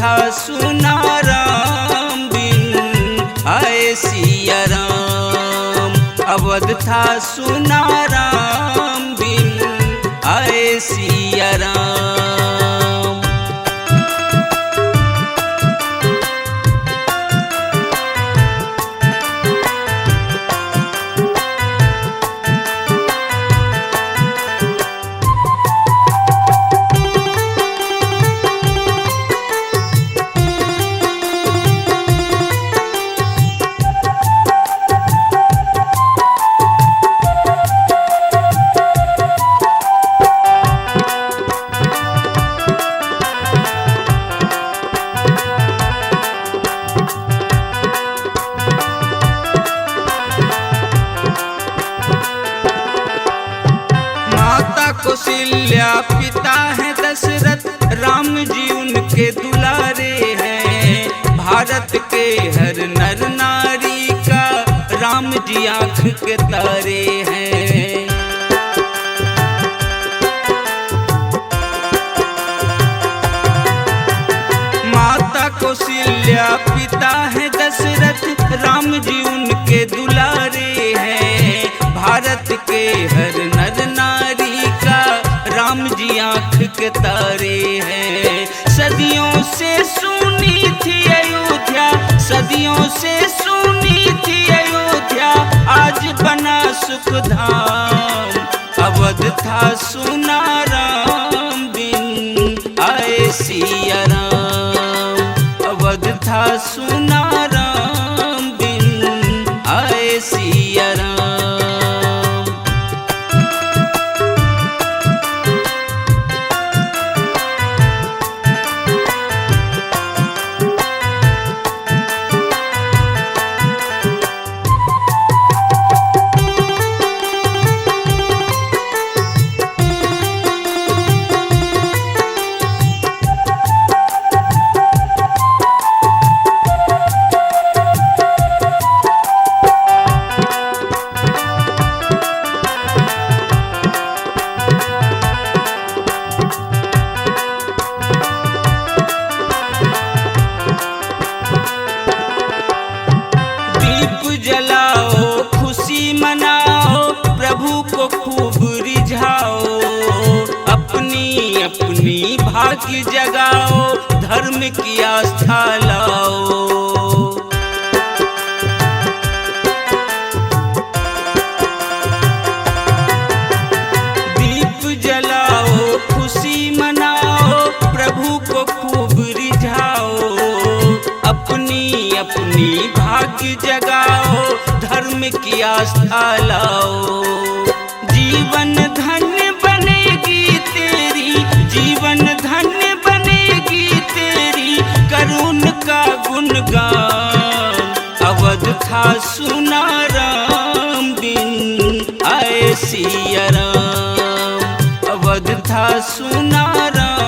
था सुना राम बिन आए सिया राम। अवध था सुना राम बिन आए सिया राम। कौशल्या पिता है दशरथ, राम जी उनके दुलारे हैं। भारत के हर नर नारी का राम जी आँख के तारे हैं। माता कौशल्या पिता है दशरथ, राम जी उनके दुलारे हैं। भारत के हर नर नारी राम जी आँख के तारे हैं। सदियों से सुनी थी अयोध्या, सदियों से सुनी थी अयोध्या, आज बना सुख धाम। अवध था सुना राम बिन आए सिया राम। अवध था सुना राम बिन आए सिया राम। जलाओ खुशी मनाओ, प्रभु को खूब रिझाओ। अपनी अपनी भाग्य जगाओ, धर्म की आस्था लाओ। दीप जलाओ खुशी मनाओ, प्रभु को खूब रिझाओ। अपनी अपनी भाग्य जगाओ, धर्म की आस्था लाओ। जीवन धन्य बनेगी तेरी, जीवन धन्य बनेगी तेरी, करुण का गुणगान। अवध था सुना राम बिन आए सिया राम। अवध था सुना राम